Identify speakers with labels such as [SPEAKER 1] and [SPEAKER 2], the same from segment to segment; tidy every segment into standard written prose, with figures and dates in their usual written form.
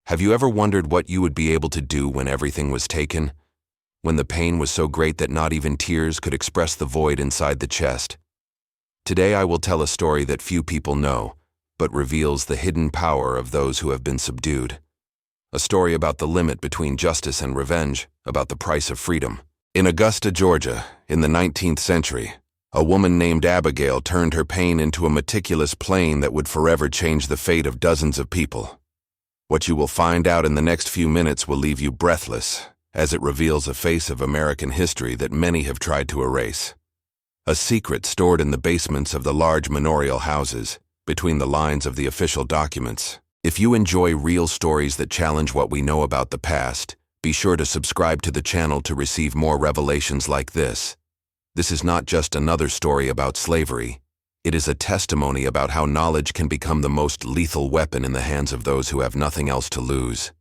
[SPEAKER 1] Have you ever wondered what you would be able to do when everything was taken? When the pain was so great that not even tears could express the void inside the chest? Today I will tell a story that few people know, but reveals the hidden power of those who have been subdued. A story about the limit between justice and revenge, about the price of freedom. In Augusta, Georgia, in the 19th century, a woman named Abigail turned her pain into a meticulous plan that would forever change the fate of dozens of people. What you will find out in the next few minutes will leave you breathless, as it reveals a face of American history that many have tried to erase. A secret stored in the basements of the large manorial houses, between the lines of the official documents. If you enjoy real stories that challenge what we know about the past, be sure to subscribe to the channel to receive more revelations like this. This is not just another story about slavery. It is a testimony about how knowledge can become the most lethal weapon in the hands of those who have nothing else to lose.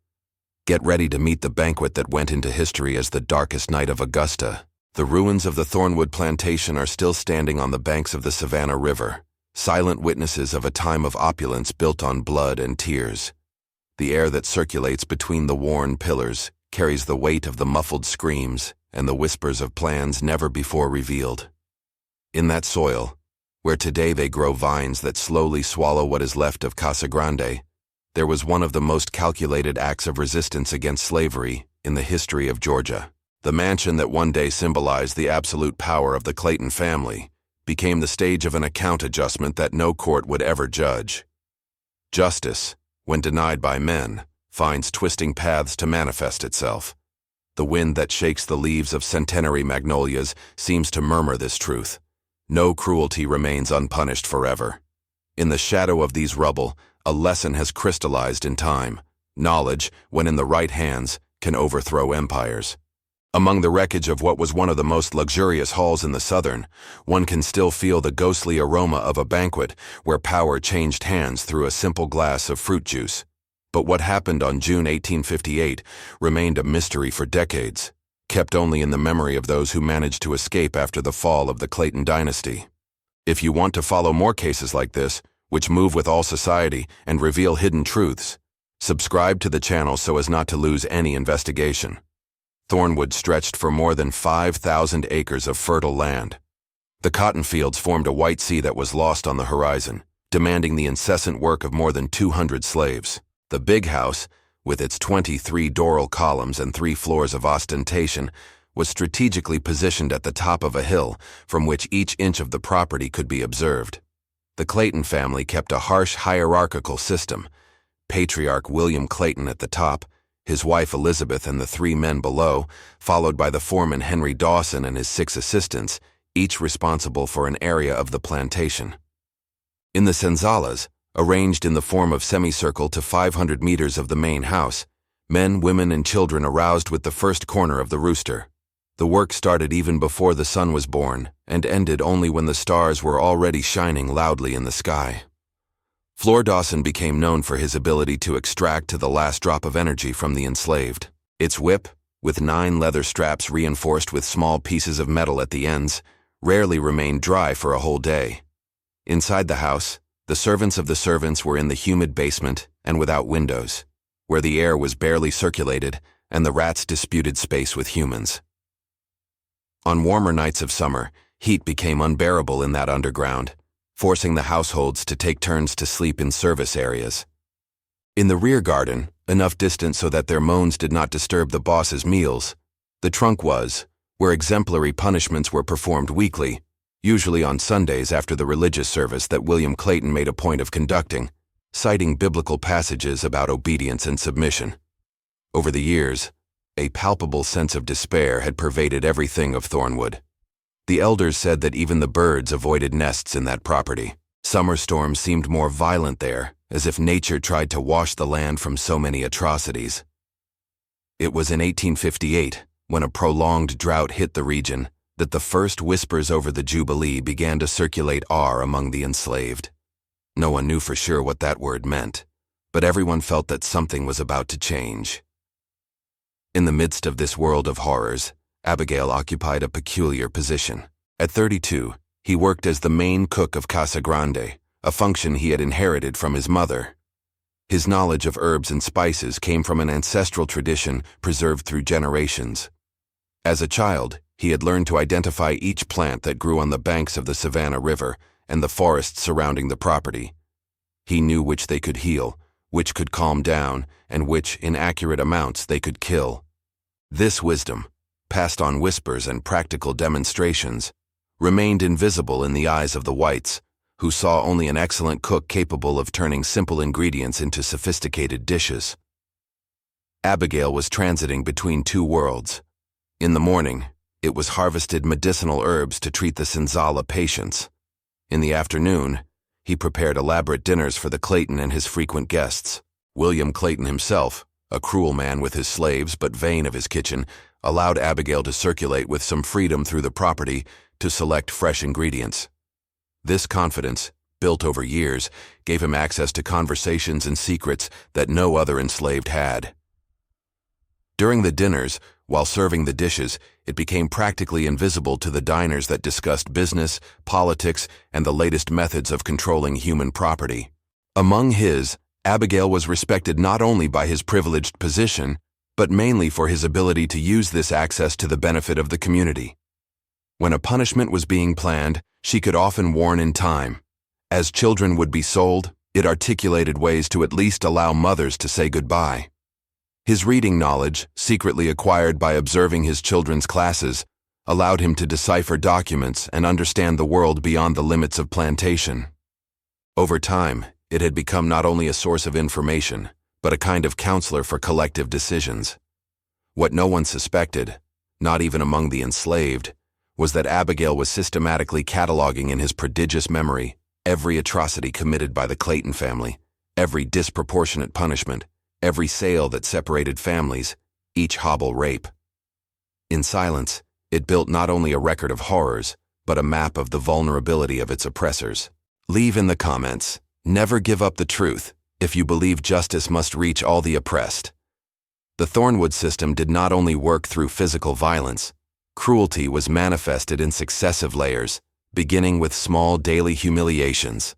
[SPEAKER 1] Get ready to meet the banquet that went into history as the darkest night of Augusta. The ruins of the Thornwood plantation are still standing on the banks of the Savannah River, silent witnesses of a time of opulence built on blood and tears. The air that circulates between the worn pillars carries the weight of the muffled screams and the whispers of plans never before revealed. In that soil, where today they grow vines that slowly swallow what is left of Casa Grande, there was one of the most calculated acts of resistance against slavery in the history of Georgia. The mansion that one day symbolized the absolute power of the Clayton family became the stage of an account adjustment that no court would ever judge. Justice, when denied by men, finds twisting paths to manifest itself. The wind that shakes the leaves of centenary magnolias seems to murmur this truth. No cruelty remains unpunished forever. In the shadow of these rubble, a lesson has crystallized in time. Knowledge, when in the right hands, can overthrow empires. Among the wreckage of what was one of the most luxurious halls in the Southern, one can still feel the ghostly aroma of a banquet where power changed hands through a simple glass of fruit juice. But what happened on June 1858 remained a mystery for decades, kept only in the memory of those who managed to escape after the fall of the Clayton dynasty. If you want to follow more cases like this, which move with all society and reveal hidden truths, subscribe to the channel so as not to lose any investigation. Thornwood stretched for more than 5,000 acres of fertile land. The cotton fields formed a white sea that was lost on the horizon, demanding the incessant work of more than 200 slaves. The big house, with its 23 doral columns and 3 floors of ostentation, was strategically positioned at the top of a hill from which each inch of the property could be observed. The Clayton family kept a harsh hierarchical system. Patriarch William Clayton at the top, his wife Elizabeth and the 3 men below, followed by the foreman Henry Dawson and his 6 assistants, each responsible for an area of the plantation. In the senzalas, arranged in the form of semicircle to 500 meters of the main house, men, women, and children aroused with the first corner of the rooster. The work started even before the sun was born and ended only when the stars were already shining loudly in the sky. Floor Dawson became known for his ability to extract to the last drop of energy from the enslaved. Its whip, with 9 leather straps reinforced with small pieces of metal at the ends, rarely remained dry for a whole day. Inside the house, the servants of the servants were in the humid basement and without windows, where the air was barely circulated and the rats disputed space with humans. On warmer nights of summer, heat became unbearable in that underground, forcing the households to take turns to sleep in service areas. In the rear garden, enough distance so that their moans did not disturb the boss's meals, the trunk was, where exemplary punishments were performed weekly, usually on Sundays after the religious service that William Clayton made a point of conducting, citing biblical passages about obedience and submission. Over the years, a palpable sense of despair had pervaded everything of Thornwood. The elders said that even the birds avoided nests in that property. Summer storms seemed more violent there, as if nature tried to wash the land from so many atrocities. It was in 1858, when a prolonged drought hit the region, that the first whispers over the Jubilee began to circulate among the enslaved. No one knew for sure what that word meant, but everyone felt that something was about to change. In the midst of this world of horrors, Abigail occupied a peculiar position. At 32, he worked as the main cook of Casa Grande, a function he had inherited from his mother. His knowledge of herbs and spices came from an ancestral tradition preserved through generations. As a child, he had learned to identify each plant that grew on the banks of the Savannah River and the forests surrounding the property. He knew which they could heal, which could calm down, and which, in accurate amounts, they could kill. This wisdom, passed on whispers and practical demonstrations, remained invisible in the eyes of the whites, who saw only an excellent cook capable of turning simple ingredients into sophisticated dishes. Abigail was transiting between two worlds. In the morning, it was harvested medicinal herbs to treat the Senzala patients. In the afternoon, he prepared elaborate dinners for the Clayton and his frequent guests. William Clayton himself, a cruel man with his slaves but vain of his kitchen, allowed Abigail to circulate with some freedom through the property to select fresh ingredients. This confidence, built over years, gave him access to conversations and secrets that no other enslaved had. During the dinners, while serving the dishes, it became practically invisible to the diners that discussed business, politics, and the latest methods of controlling human property. Among his, Abigail was respected not only by his privileged position, but mainly for his ability to use this access to the benefit of the community. When a punishment was being planned, she could often warn in time. As children would be sold, it articulated ways to at least allow mothers to say goodbye. His reading knowledge, secretly acquired by observing his children's classes, allowed him to decipher documents and understand the world beyond the limits of plantation. Over time, it had become not only a source of information, but a kind of counselor for collective decisions. What no one suspected, not even among the enslaved, was that Abigail was systematically cataloging in his prodigious memory every atrocity committed by the Clayton family, every disproportionate punishment, every sale that separated families, each hobble rape. In silence, it built not only a record of horrors, but a map of the vulnerability of its oppressors. Leave in the comments, never give up the truth, if you believe justice must reach all the oppressed. The Thornwood system did not only work through physical violence. Cruelty was manifested in successive layers, beginning with small daily humiliations.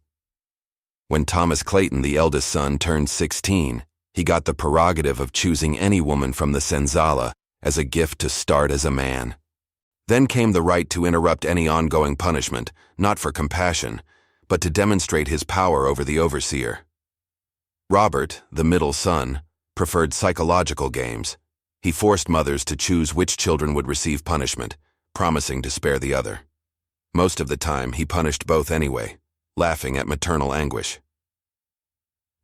[SPEAKER 1] When Thomas Clayton, the eldest son, turned 16, he got the prerogative of choosing any woman from the Senzala as a gift to start as a man. Then came the right to interrupt any ongoing punishment, not for compassion, but to demonstrate his power over the overseer. Robert, the middle son, preferred psychological games. He forced mothers to choose which children would receive punishment, promising to spare the other. Most of the time, he punished both anyway, laughing at maternal anguish.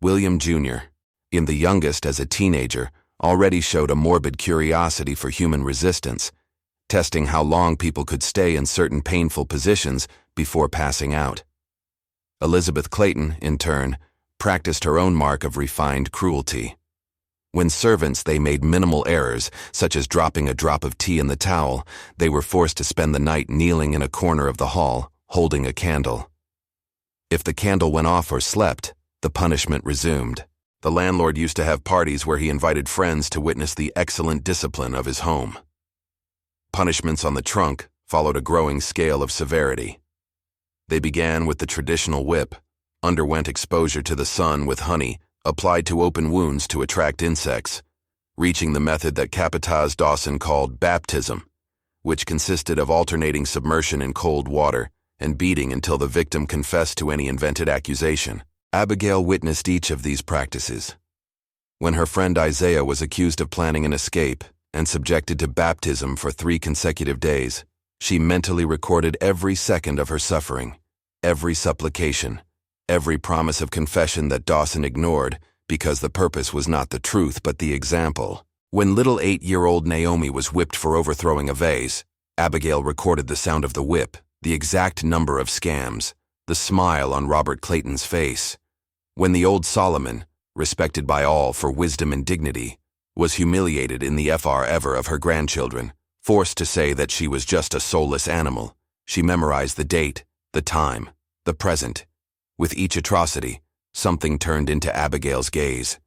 [SPEAKER 1] William Jr., in the youngest as a teenager, already showed a morbid curiosity for human resistance, testing how long people could stay in certain painful positions before passing out. Elizabeth Clayton, in turn, practiced her own mark of refined cruelty. When servants they made minimal errors, such as dropping a drop of tea in the towel, they were forced to spend the night kneeling in a corner of the hall, holding a candle. If the candle went off or slept, the punishment resumed. The landlord used to have parties where he invited friends to witness the excellent discipline of his home. Punishments on the trunk followed a growing scale of severity. They began with the traditional whip, underwent exposure to the sun with honey, applied to open wounds to attract insects, reaching the method that Capataz Dawson called baptism, which consisted of alternating submersion in cold water and beating until the victim confessed to any invented accusation. Abigail witnessed each of these practices. When her friend Isaiah was accused of planning an escape and subjected to baptism for 3 consecutive days, she mentally recorded every second of her suffering, every supplication, every promise of confession that Dawson ignored because the purpose was not the truth but the example. When little 8-year-old Naomi was whipped for overthrowing a vase, Abigail recorded the sound of the whip, the exact number of scams, the smile on Robert Clayton's face. When the old Solomon, respected by all for wisdom and dignity, was humiliated in the ever of her grandchildren, forced to say that she was just a soulless animal, she memorized the date, the time, the present. With each atrocity, something turned into Abigail's gaze.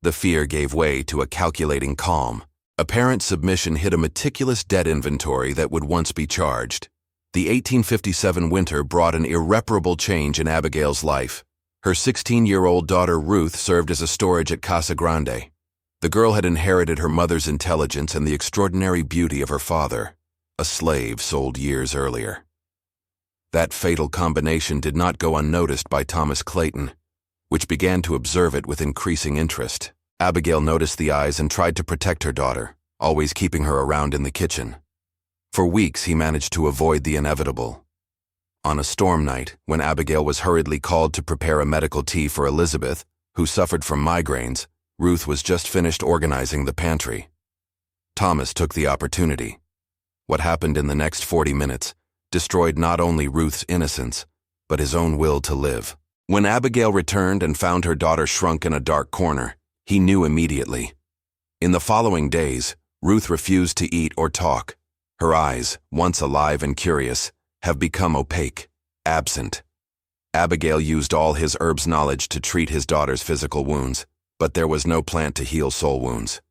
[SPEAKER 1] The fear gave way to a calculating calm. Apparent submission hid a meticulous debt inventory that would once be charged. The 1857 winter brought an irreparable change in Abigail's life. Her 16-year-old daughter Ruth served as a storage at Casa Grande. The girl had inherited her mother's intelligence and the extraordinary beauty of her father, a slave sold years earlier. That fatal combination did not go unnoticed by Thomas Clayton, which began to observe it with increasing interest. Abigail noticed the eyes and tried to protect her daughter, always keeping her around in the kitchen. For weeks he managed to avoid the inevitable. On a storm night, when Abigail was hurriedly called to prepare a medical tea for Elizabeth, who suffered from migraines, Ruth was just finished organizing the pantry. Thomas took the opportunity. What happened in the next 40 minutes destroyed not only Ruth's innocence, but his own will to live. When Abigail returned and found her daughter shrunk in a dark corner, he knew immediately. In the following days, Ruth refused to eat or talk. Her eyes, once alive and curious, have become opaque, absent. Abigail used all his herbs knowledge to treat his daughter's physical wounds, but there was no plant to heal soul wounds.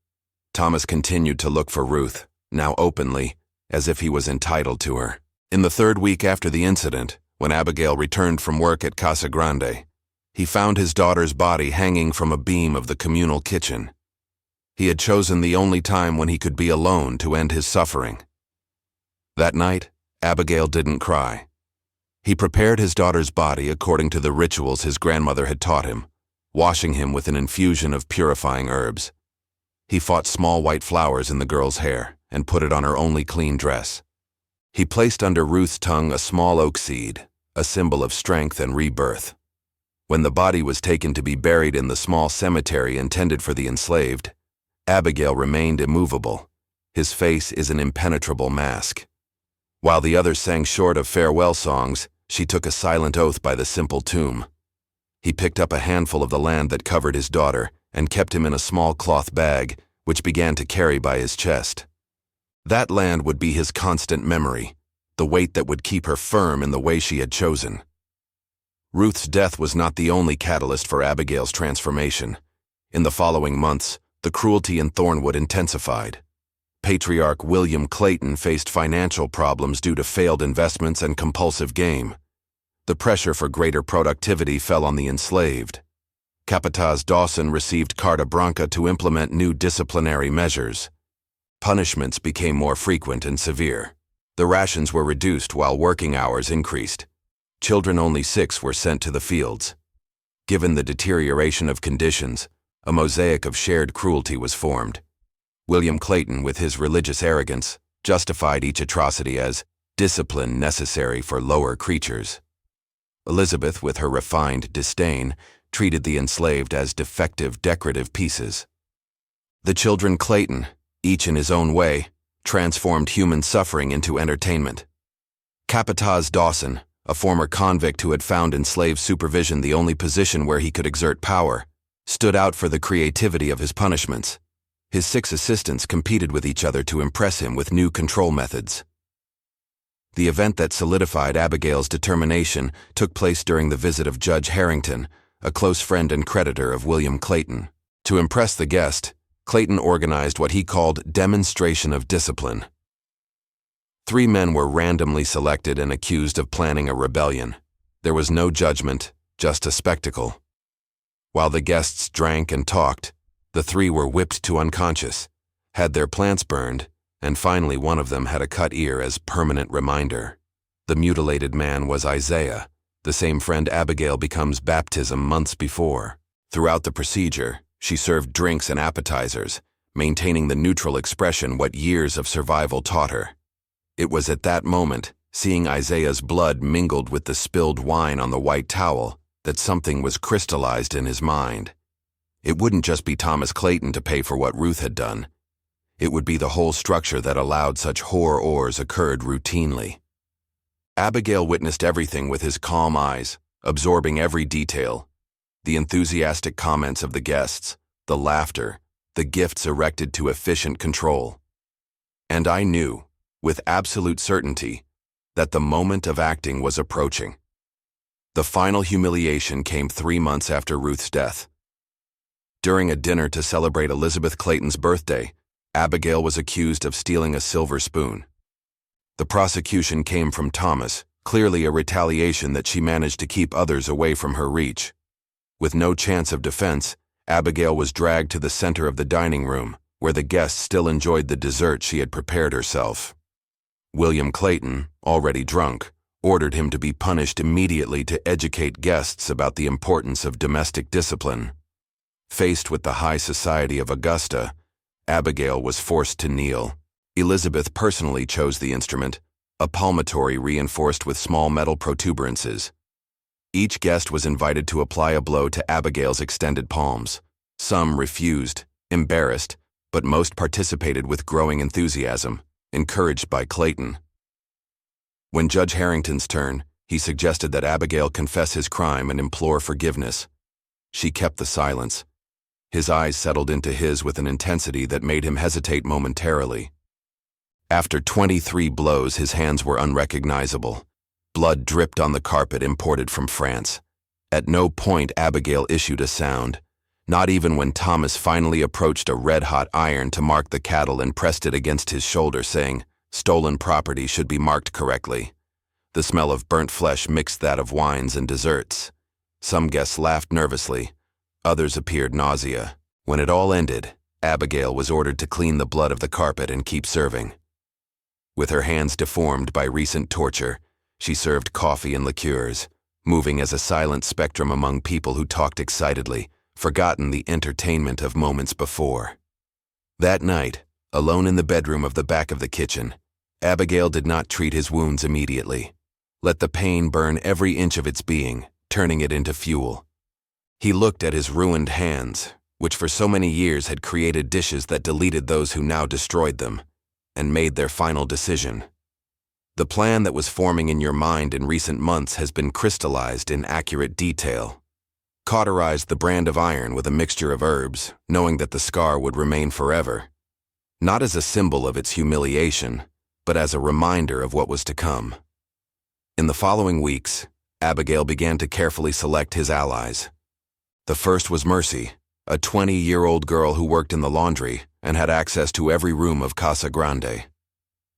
[SPEAKER 1] Thomas continued to look for Ruth, now openly, as if he was entitled to her. In the third week after the incident, when Abigail returned from work at Casa Grande, he found his daughter's body hanging from a beam of the communal kitchen. He had chosen the only time when he could be alone to end his suffering. That night, Abigail didn't cry. He prepared his daughter's body according to the rituals his grandmother had taught him, washing him with an infusion of purifying herbs. He fought small white flowers in the girl's hair and put it on her only clean dress. He placed under Ruth's tongue a small oak seed, a symbol of strength and rebirth. When the body was taken to be buried in the small cemetery intended for the enslaved, Abigail remained immovable. His face is an impenetrable mask. While the others sang short of farewell songs, she took a silent oath by the simple tomb. He picked up a handful of the land that covered his daughter and kept him in a small cloth bag, which began to carry by his chest. That land would be his constant memory, the weight that would keep her firm in the way she had chosen. Ruth's death was not the only catalyst for Abigail's transformation. In the following months, the cruelty in Thornwood intensified. Patriarch William Clayton faced financial problems due to failed investments and compulsive game. The pressure for greater productivity fell on the enslaved. Capataz Dawson received Carta Branca to implement new disciplinary measures. Punishments became more frequent and severe. The rations were reduced while working hours increased. Children only 6 were sent to the fields. Given the deterioration of conditions, a mosaic of shared cruelty was formed. William Clayton, with his religious arrogance, justified each atrocity as discipline necessary for lower creatures. Elizabeth, with her refined disdain, treated the enslaved as defective decorative pieces. The children Clayton, each in his own way, transformed human suffering into entertainment. Capataz Dawson, a former convict who had found in slave supervision the only position where he could exert power, stood out for the creativity of his punishments. His 6 assistants competed with each other to impress him with new control methods. The event that solidified Abigail's determination took place during the visit of Judge Harrington, a close friend and creditor of William Clayton. To impress the guest, Clayton organized what he called demonstration of discipline. 3 men were randomly selected and accused of planning a rebellion. There was no judgment, just a spectacle. While the guests drank and talked, the 3 were whipped to unconscious, had their plants burned, and finally one of them had a cut ear as permanent reminder. The mutilated man was Isaiah, the same friend Abigail becomes baptism months before. Throughout the procedure, she served drinks and appetizers, maintaining the neutral expression what years of survival taught her. It was at that moment, seeing Isaiah's blood mingled with the spilled wine on the white towel, that something was crystallized in his mind. It wouldn't just be Thomas Clayton to pay for what Ruth had done. It would be the whole structure that allowed such horrors occurred routinely. Abigail witnessed everything with his calm eyes, absorbing every detail. The enthusiastic comments of the guests, the laughter, the gifts erected to efficient control. And I knew, with absolute certainty, that the moment of acting was approaching. The final humiliation came 3 months after Ruth's death. During a dinner to celebrate Elizabeth Clayton's birthday, Abigail was accused of stealing a silver spoon. The prosecution came from Thomas, clearly a retaliation that she managed to keep others away from her reach. With no chance of defense, Abigail was dragged to the center of the dining room, where the guests still enjoyed the dessert she had prepared herself. William Clayton, already drunk, ordered him to be punished immediately to educate guests about the importance of domestic discipline. Faced with the high society of Augusta, Abigail was forced to kneel. Elizabeth personally chose the instrument, a palmatory reinforced with small metal protuberances. Each guest was invited to apply a blow to Abigail's extended palms. Some refused, embarrassed, but most participated with growing enthusiasm, encouraged by Clayton. When Judge Harrington's turn, he suggested that Abigail confess his crime and implore forgiveness. She kept the silence. His eyes settled into his with an intensity that made him hesitate momentarily. After 23 blows, his hands were unrecognizable. Blood dripped on the carpet imported from France. At no point Abigail issued a sound, not even when Thomas finally approached a red-hot iron to mark the cattle and pressed it against his shoulder, saying, "Stolen property should be marked correctly." The smell of burnt flesh mixed that of wines and desserts. Some guests laughed nervously. Others appeared nausea. When it all ended, Abigail was ordered to clean the blood of the carpet and keep serving. With her hands deformed by recent torture, she served coffee and liqueurs, moving as a silent spectrum among people who talked excitedly, forgotten the entertainment of moments before. That night, alone in the bedroom of the back of the kitchen, Abigail did not treat his wounds immediately. Let the pain burn every inch of its being, turning it into fuel. He looked at his ruined hands, which for so many years had created dishes that deleted those who now destroyed them, and made their final decision. The plan that was forming in your mind in recent months has been crystallized in accurate detail. Cauterized the brand of iron with a mixture of herbs, knowing that the scar would remain forever. Not as a symbol of its humiliation, but as a reminder of what was to come. In the following weeks, Abigail began to carefully select his allies. The first was Mercy, a 20-year-old girl who worked in the laundry and had access to every room of Casa Grande.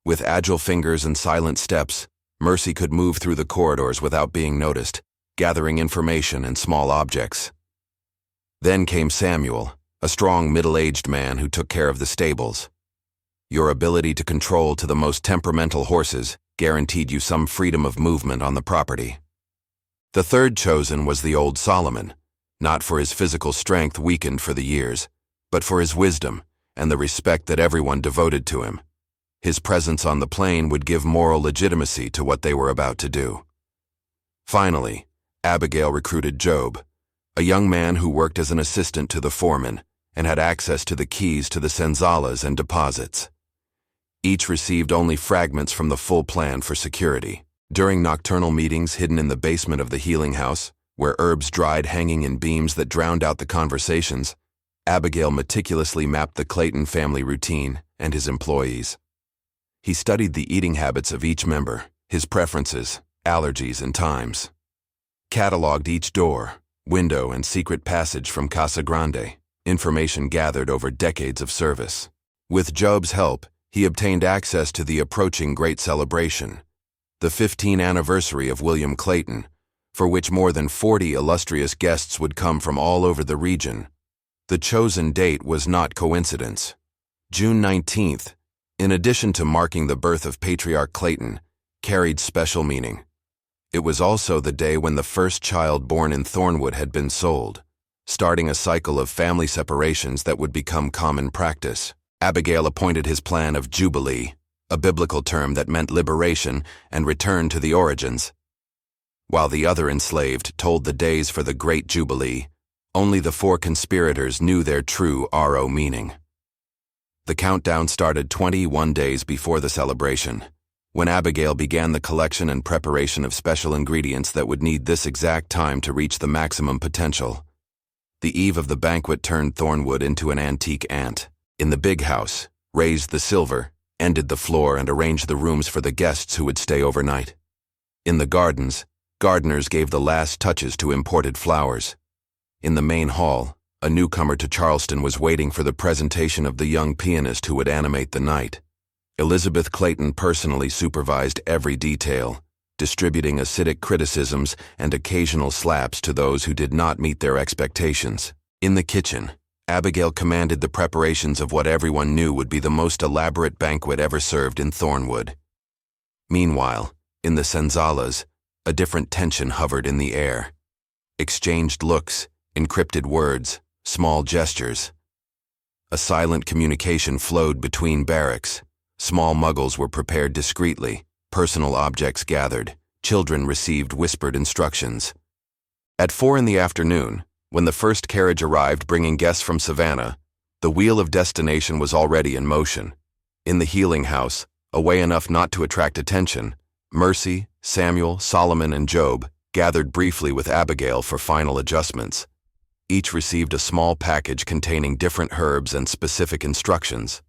[SPEAKER 1] With agile fingers and silent steps, Mercy could move through the corridors without being noticed, gathering information and small objects. Then came Samuel, a strong middle-aged man who took care of the stables. Your ability to control to the most temperamental horses guaranteed you some freedom of movement on the property. The third chosen was the old Solomon, not for his physical strength weakened for the years, but for his wisdom and the respect that everyone devoted to him. His presence on the plain would give moral legitimacy to what they were about to do. Finally, Abigail recruited Job, a young man who worked as an assistant to the foreman and had access to the keys to the senzalas and deposits. Each received only fragments from the full plan for security. During nocturnal meetings hidden in the basement of the healing house, where herbs dried hanging in beams that drowned out the conversations, Abigail meticulously mapped the Clayton family routine and his employees. He studied the eating habits of each member, his preferences, allergies, and times. Cataloged each door, window, and secret passage from Casa Grande, information gathered over decades of service. With Job's help, he obtained access to the approaching great celebration, the 15th anniversary of William Clayton, for which more than 40 illustrious guests would come from all over the region. The chosen date was not coincidence. June 19th, in addition to marking the birth of Patriarch Clayton, carried special meaning. It was also the day when the first child born in Thornwood had been sold, starting a cycle of family separations that would become common practice. Abigail appointed his plan of Jubilee, a biblical term that meant liberation and return to the origins. While the other enslaved told the days for the Great Jubilee, only the 4 conspirators knew their true RO meaning. The countdown started 21 days before the celebration, when Abigail began the collection and preparation of special ingredients that would need this exact time to reach the maximum potential. The eve of the banquet turned Thornwood into an antique ant. In the big house, raised the silver, ended the floor, and arranged the rooms for the guests who would stay overnight. In the gardens, gardeners gave the last touches to imported flowers. In the main hall, a newcomer to Charleston was waiting for the presentation of the young pianist who would animate the night. Elizabeth Clayton personally supervised every detail, distributing acidic criticisms and occasional slaps to those who did not meet their expectations. In the kitchen, Abigail commanded the preparations of what everyone knew would be the most elaborate banquet ever served in Thornwood. Meanwhile, in the senzalas, a different tension hovered in the air. Exchanged looks, encrypted words, small gestures. A silent communication flowed between barracks. Small muggles were prepared discreetly, personal objects gathered, children received whispered instructions. At 4 in the afternoon, when the first carriage arrived bringing guests from Savannah, the wheel of destination was already in motion. In the healing house, away enough not to attract attention, Mercy, Samuel, Solomon, and Job gathered briefly with Abigail for final adjustments. Each received a small package containing different herbs and specific instructions.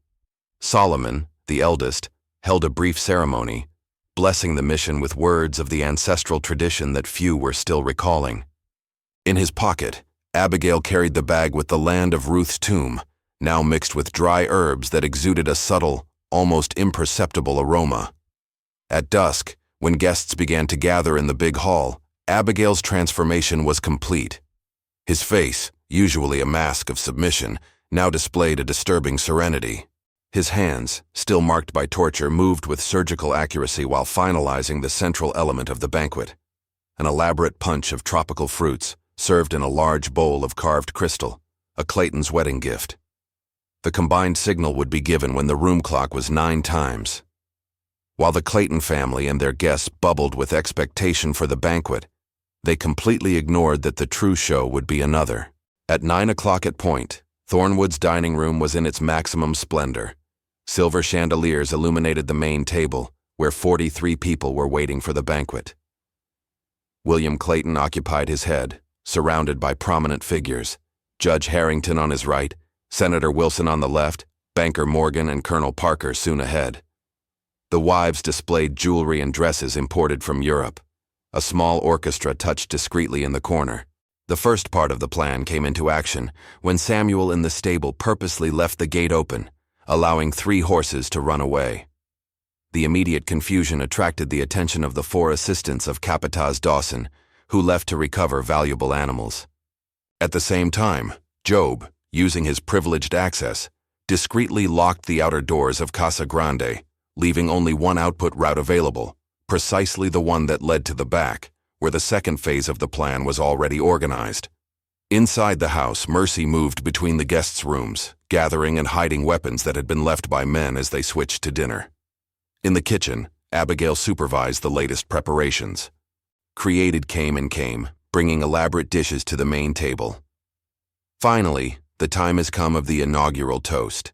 [SPEAKER 1] Solomon, the eldest, held a brief ceremony, blessing the mission with words of the ancestral tradition that few were still recalling. In his pocket, Abigail carried the bag with the land of Ruth's tomb, now mixed with dry herbs that exuded a subtle, almost imperceptible aroma. At dusk, when guests began to gather in the big hall, Abigail's transformation was complete. His face, usually a mask of submission, now displayed a disturbing serenity. His hands, still marked by torture, moved with surgical accuracy while finalizing the central element of the banquet, an elaborate punch of tropical fruits, served in a large bowl of carved crystal, a Clayton's wedding gift. The combined signal would be given when the room clock was 9 times. While the Clayton family and their guests bubbled with expectation for the banquet, they completely ignored that the true show would be another. At 9 o'clock at point, Thornwood's dining room was in its maximum splendor. Silver chandeliers illuminated the main table, where 43 people were waiting for the banquet. William Clayton occupied his head, surrounded by prominent figures. Judge Harrington on his right, Senator Wilson on the left, Banker Morgan and Colonel Parker soon ahead. The wives displayed jewelry and dresses imported from Europe. A small orchestra touched discreetly in the corner. The first part of the plan came into action when Samuel in the stable purposely left the gate open, allowing 3 horses to run away. The immediate confusion attracted the attention of the 4 assistants of Capataz Dawson, who left to recover valuable animals. At the same time, Job, using his privileged access, discreetly locked the outer doors of Casa Grande, leaving only one output route available, precisely the one that led to the back, where the second phase of the plan was already organized. Inside the house, Mercy moved between the guests' rooms, gathering and hiding weapons that had been left by men as they switched to dinner. In the kitchen, Abigail supervised the latest preparations. Created came, bringing elaborate dishes to the main table. Finally, the time has come of the inaugural toast.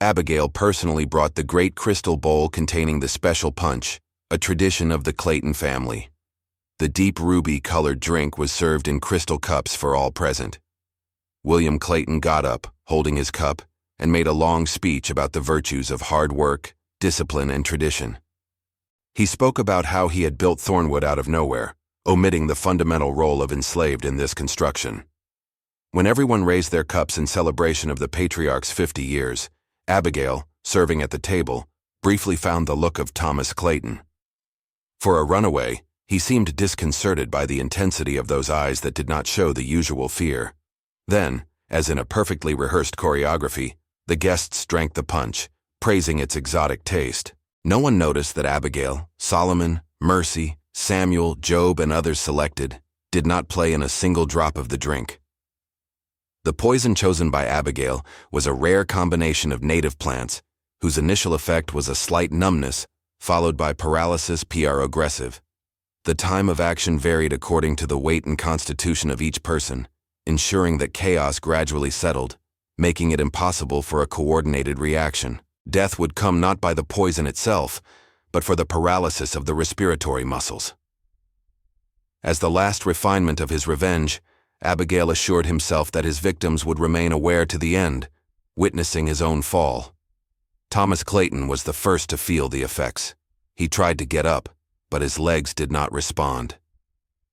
[SPEAKER 1] Abigail personally brought the great crystal bowl containing the special punch, a tradition of the Clayton family. The deep ruby-colored drink was served in crystal cups for all present. William Clayton got up, holding his cup, and made a long speech about the virtues of hard work, discipline, and tradition. He spoke about how he had built Thornwood out of nowhere, omitting the fundamental role of enslaved in this construction. When everyone raised their cups in celebration of the patriarch's 50 years, Abigail, serving at the table, briefly found the look of Thomas Clayton. For a runaway, he seemed disconcerted by the intensity of those eyes that did not show the usual fear. Then, as in a perfectly rehearsed choreography, the guests drank the punch, praising its exotic taste. No one noticed that Abigail, Solomon, Mercy, Samuel, Job, and others selected did not play in a single drop of the drink. The poison chosen by Abigail was a rare combination of native plants, whose initial effect was a slight numbness, followed by paralysis aggressive. The time of action varied according to the weight and constitution of each person, ensuring that chaos gradually settled, making it impossible for a coordinated reaction. Death would come not by the poison itself, but for the paralysis of the respiratory muscles. As the last refinement of his revenge, Abigail assured himself that his victims would remain aware to the end, witnessing his own fall. Thomas Clayton was the first to feel the effects. He tried to get up, but his legs did not respond.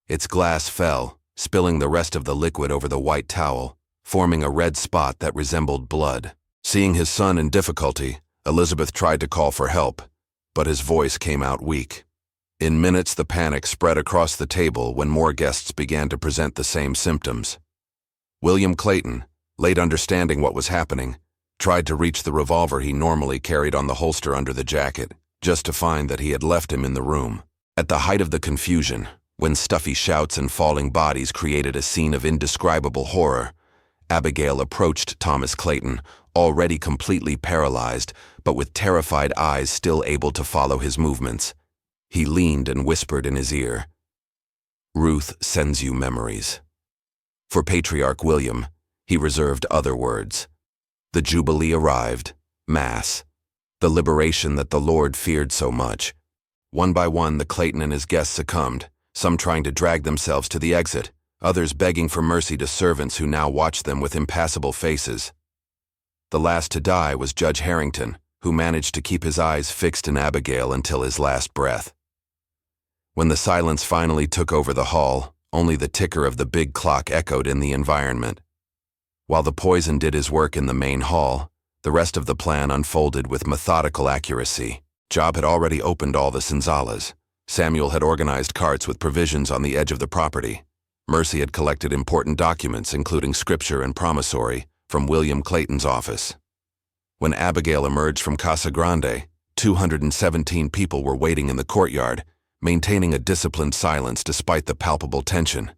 [SPEAKER 1] Its glass fell, spilling the rest of the liquid over the white towel, forming a red spot that resembled blood. Seeing his son in difficulty, Elizabeth tried to call for help, but his voice came out weak. In minutes, the panic spread across the table when more guests began to present the same symptoms. William Clayton, late understanding what was happening, tried to reach the revolver he normally carried on the holster under the jacket, just to find that he had left him in the room. At the height of the confusion, when stuffy shouts and falling bodies created a scene of indescribable horror, Abigail approached Thomas Clayton, already completely paralyzed, but with terrified eyes still able to follow his movements. He leaned and whispered in his ear, "Ruth sends you memories." For Patriarch William, he reserved other words. The Jubilee arrived, Mass, the liberation that the Lord feared so much. One by one, the Clayton and his guests succumbed, some trying to drag themselves to the exit, others begging for mercy to servants who now watched them with impassible faces. The last to die was Judge Harrington, who managed to keep his eyes fixed in Abigail until his last breath. When the silence finally took over the hall, only the ticker of the big clock echoed in the environment. While the poison did his work in the main hall, the rest of the plan unfolded with methodical accuracy. Job had already opened all the senzales. Samuel had organized carts with provisions on the edge of the property. Mercy had collected important documents, including scripture and promissory, from William Clayton's office. When Abigail emerged from Casa Grande, 217 people were waiting in the courtyard, maintaining a disciplined silence despite the palpable tension.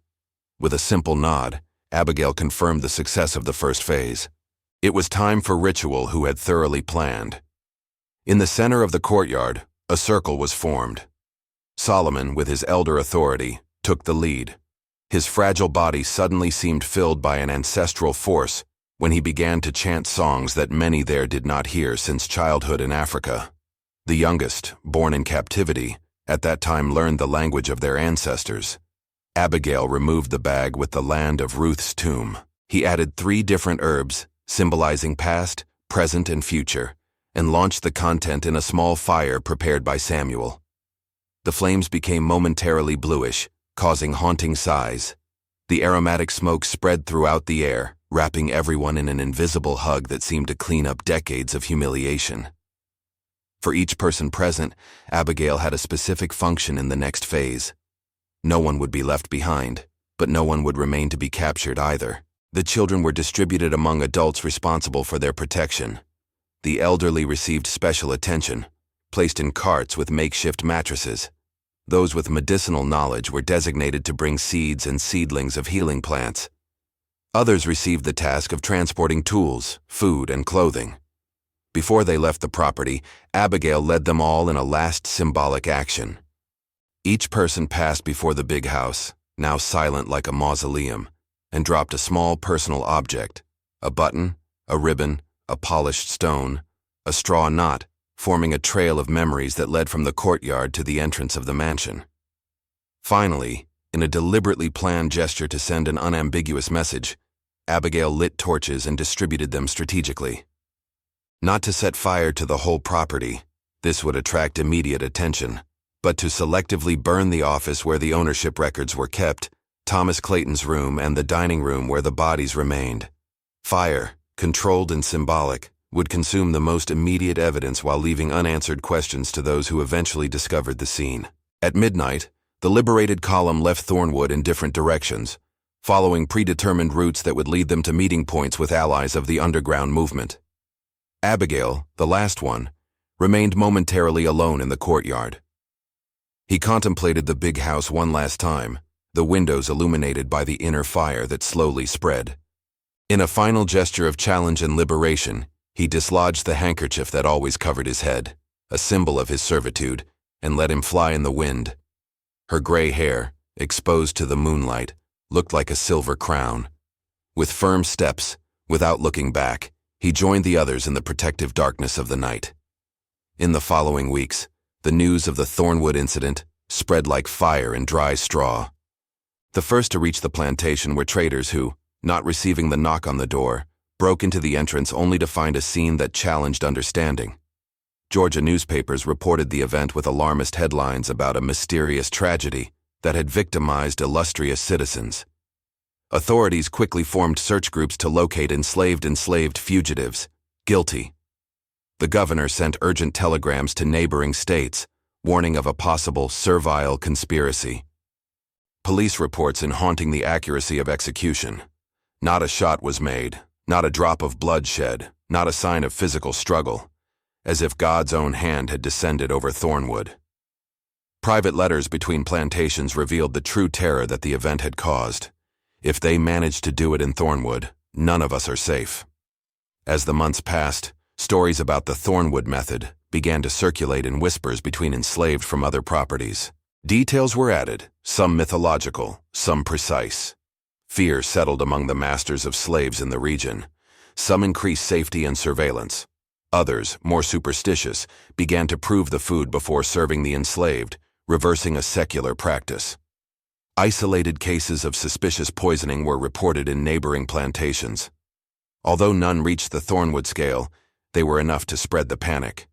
[SPEAKER 1] With a simple nod, Abigail confirmed the success of the first phase. It was time for ritual who had thoroughly planned. In the center of the courtyard, a circle was formed. Solomon, with his elder authority, took the lead. His fragile body suddenly seemed filled by an ancestral force when he began to chant songs that many there did not hear since childhood in Africa. The youngest, born in captivity, at that time learned the language of their ancestors. Abigail removed the bag with the land of Ruth's tomb. He added 3 different herbs, symbolizing past, present, and future, and launched the content in a small fire prepared by Samuel. The flames became momentarily bluish, causing haunting sighs. The aromatic smoke spread throughout the air, wrapping everyone in an invisible hug that seemed to clean up decades of humiliation. For each person present, Abigail had a specific function in the next phase. No one would be left behind, but no one would remain to be captured either. The children were distributed among adults responsible for their protection. The elderly received special attention, placed in carts with makeshift mattresses. Those with medicinal knowledge were designated to bring seeds and seedlings of healing plants. Others received the task of transporting tools, food, and clothing. Before they left the property, Abigail led them all in a last symbolic action. Each person passed before the big house, now silent like a mausoleum, and dropped a small personal object, a button, a ribbon, a polished stone, a straw knot, forming a trail of memories that led from the courtyard to the entrance of the mansion. Finally, in a deliberately planned gesture to send an unambiguous message, Abigail lit torches and distributed them strategically. Not to set fire to the whole property, this would attract immediate attention, but to selectively burn the office where the ownership records were kept, Thomas Clayton's room, and the dining room where the bodies remained. Fire, controlled and symbolic, would consume the most immediate evidence while leaving unanswered questions to those who eventually discovered the scene. At midnight, the liberated column left Thornwood in different directions, following predetermined routes that would lead them to meeting points with allies of the underground movement. Abigail, the last one, remained momentarily alone in the courtyard. He contemplated the big house one last time, the windows illuminated by the inner fire that slowly spread. In a final gesture of challenge and liberation, he dislodged the handkerchief that always covered his head, a symbol of his servitude, and let him fly in the wind. Her gray hair, exposed to the moonlight, looked like a silver crown. With firm steps, without looking back, he joined the others in the protective darkness of the night. In the following weeks, the news of the Thornwood incident spread like fire in dry straw. The first to reach the plantation were traders who, not receiving the knock on the door, broke into the entrance only to find a scene that challenged understanding. Georgia newspapers reported the event with alarmist headlines about a mysterious tragedy that had victimized illustrious citizens. Authorities quickly formed search groups to locate enslaved fugitives, guilty. The governor sent urgent telegrams to neighboring states, warning of a possible servile conspiracy. Police reports in haunting the accuracy of execution. Not a shot was made, not a drop of blood shed, not a sign of physical struggle, as if God's own hand had descended over Thornwood. Private letters between plantations revealed the true terror that the event had caused. If they managed to do it in Thornwood, none of us are safe. As the months passed, stories about the Thornwood method began to circulate in whispers between enslaved from other properties. Details were added, some mythological, some precise. Fear settled among the masters of slaves in the region. Some increased safety and surveillance. Others, more superstitious, began to prove the food before serving the enslaved, reversing a secular practice. Isolated cases of suspicious poisoning were reported in neighboring plantations. Although none reached the Thornwood scale, they were enough to spread the panic.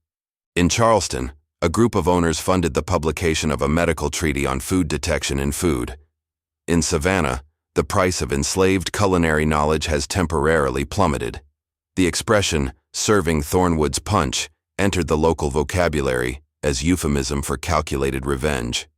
[SPEAKER 1] In Charleston, a group of owners funded the publication of a medical treaty on food detection in food. In Savannah, the price of enslaved culinary knowledge has temporarily plummeted. The expression, serving Thornwood's punch, entered the local vocabulary as euphemism for calculated revenge.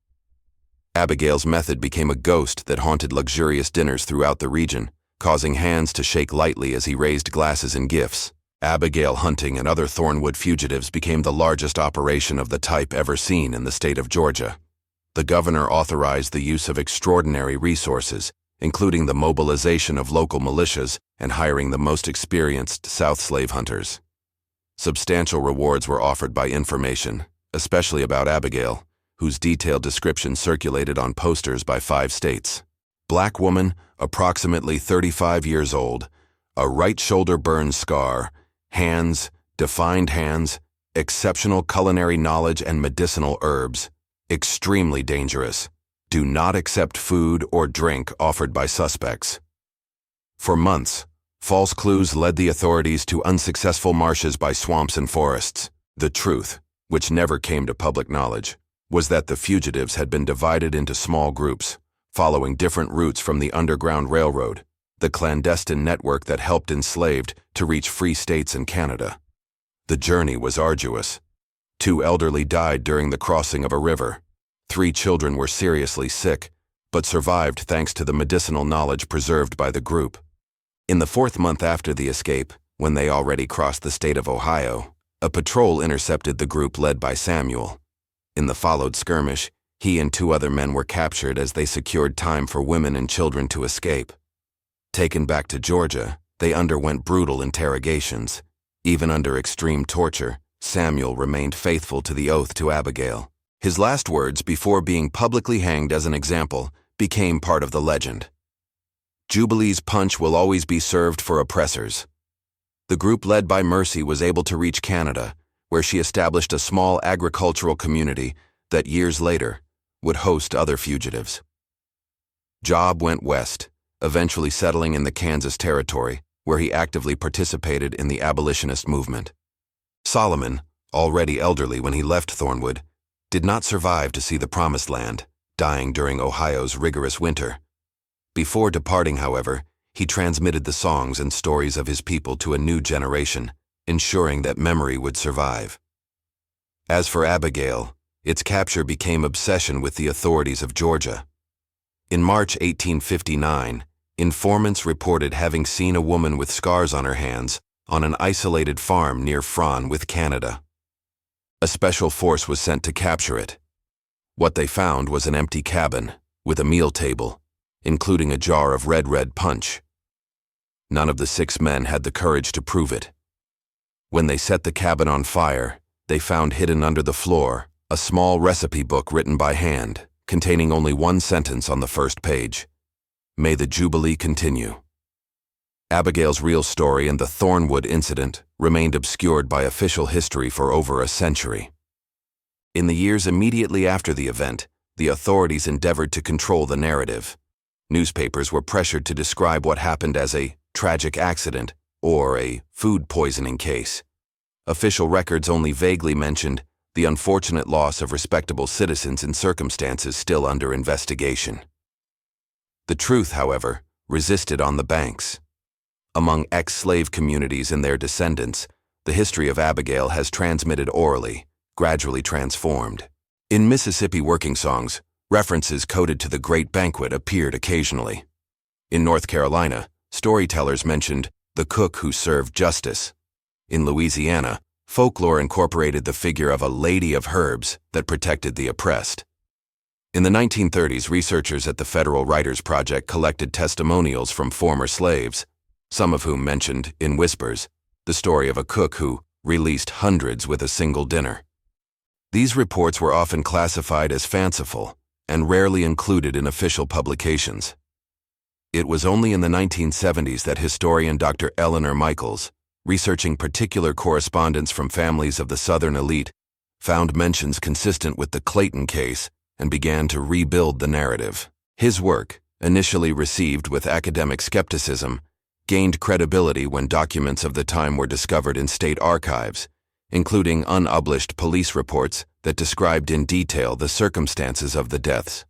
[SPEAKER 1] Abigail's method became a ghost that haunted luxurious dinners throughout the region, causing hands to shake lightly as he raised glasses and gifts. Abigail hunting and other Thornwood fugitives became the largest operation of the type ever seen in the state of Georgia. The governor authorized the use of extraordinary resources, including the mobilization of local militias and hiring the most experienced South slave hunters. Substantial rewards were offered by information, especially about Abigail, whose detailed description circulated on posters by 5 states. Black woman, approximately 35 years old, a right shoulder burn scar, hands, defined hands, exceptional culinary knowledge and medicinal herbs, extremely dangerous. Do not accept food or drink offered by suspects. For months, false clues led the authorities to unsuccessful marches by swamps and forests. The truth, which never came to public knowledge, was that the fugitives had been divided into small groups, following different routes from the Underground Railroad, the clandestine network that helped enslaved to reach free states in Canada. The journey was arduous. 2 elderly died during the crossing of a river. 3 children were seriously sick, but survived thanks to the medicinal knowledge preserved by the group. In the 4th month after the escape, when they already crossed the state of Ohio, a patrol intercepted the group led by Samuel. In the followed skirmish, he and 2 other men were captured as they secured time for women and children to escape. Taken back to Georgia, they underwent brutal interrogations. Even under extreme torture, Samuel remained faithful to the oath to Abigail. His last words before being publicly hanged as an example became part of the legend. Jubilee's punch will always be served for oppressors. The group led by Mercy was able to reach Canada, where she established a small agricultural community that years later would host other fugitives. Job went west, eventually settling in the Kansas Territory, where he actively participated in the abolitionist movement. Solomon, already elderly when he left Thornwood, did not survive to see the Promised Land, dying during Ohio's rigorous winter. Before departing, however, he transmitted the songs and stories of his people to a new generation, ensuring that memory would survive. As for Abigail, its capture became obsession with the authorities of Georgia. In March 1859, informants reported having seen a woman with scars on her hands on an isolated farm near Fron with Canada. A special force was sent to capture it. What they found was an empty cabin with a meal table, including a jar of red punch. None of the 6 men had the courage to prove it. When they set the cabin on fire, they found hidden under the floor a small recipe book written by hand, containing only 1 sentence on the first page. May the Jubilee continue. Abigail's real story and the Thornwood incident remained obscured by official history for over a century. In the years immediately after the event, the authorities endeavored to control the narrative. Newspapers were pressured to describe what happened as a tragic accident or a food poisoning case. Official records only vaguely mentioned the unfortunate loss of respectable citizens in circumstances still under investigation. The truth, however, resisted on the banks. Among ex-slave communities and their descendants, the history of Abigail has transmitted orally, gradually transformed. In Mississippi working songs, references coded to the Great Banquet appeared occasionally. In North Carolina, storytellers mentioned the cook who served justice. In Louisiana, folklore incorporated the figure of a lady of herbs that protected the oppressed. In the 1930s, researchers at the Federal Writers Project collected testimonials from former slaves, some of whom mentioned, in whispers, the story of a cook who released hundreds with a single dinner. These reports were often classified as fanciful and rarely included in official publications. It was only in the 1970s that historian Dr. Eleanor Michaels, researching particular correspondence from families of the Southern elite, found mentions consistent with the Clayton case and began to rebuild the narrative. His work, initially received with academic skepticism, gained credibility when documents of the time were discovered in state archives, including unpublished police reports that described in detail the circumstances of the deaths.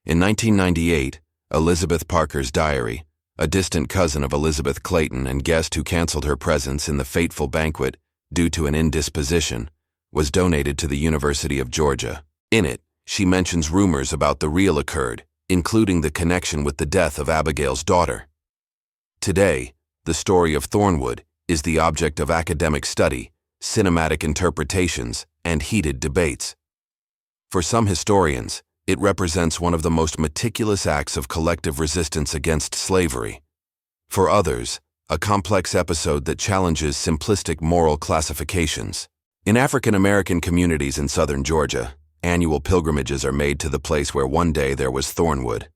[SPEAKER 1] In 1998, Elizabeth Parker's diary, a distant cousin of Elizabeth Clayton and guest who canceled her presence in the fateful banquet due to an indisposition, was donated to the University of Georgia. In it, she mentions rumors about the real occurred, including the connection with the death of Abigail's daughter. Today, the story of Thornwood is the object of academic study, cinematic interpretations, and heated debates. For some historians, it represents one of the most meticulous acts of collective resistance against slavery. For others, a complex episode that challenges simplistic moral classifications. In African American communities in southern Georgia, annual pilgrimages are made to the place where one day there was Thornwood.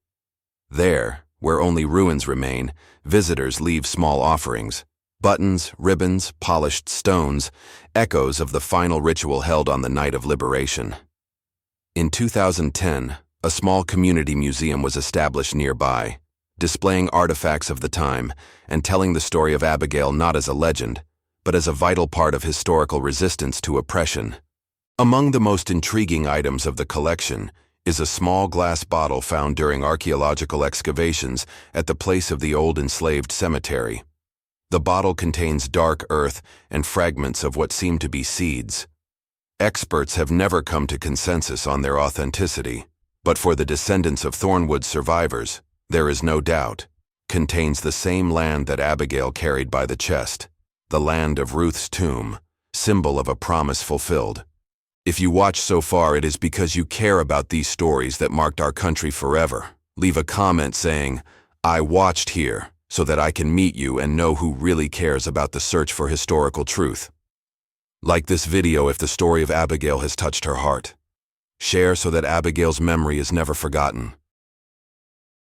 [SPEAKER 1] There, where only ruins remain, visitors leave small offerings, buttons, ribbons, polished stones, echoes of the final ritual held on the night of liberation. In 2010, a small community museum was established nearby, displaying artifacts of the time and telling the story of Abigail not as a legend, but as a vital part of historical resistance to oppression. Among the most intriguing items of the collection is a small glass bottle found during archaeological excavations at the place of the old enslaved cemetery. The bottle contains dark earth and fragments of what seem to be seeds. Experts have never come to consensus on their authenticity, but for the descendants of Thornwood's survivors, there is no doubt, contains the same land that Abigail carried by the chest, the land of Ruth's tomb, symbol of a promise fulfilled. If you watch so far, it is because you care about these stories that marked our country forever. Leave a comment saying, "I watched here," so that I can meet you and know who really cares about the search for historical truth. Like this video if the story of Abigail has touched her heart. Share so that Abigail's memory is never forgotten.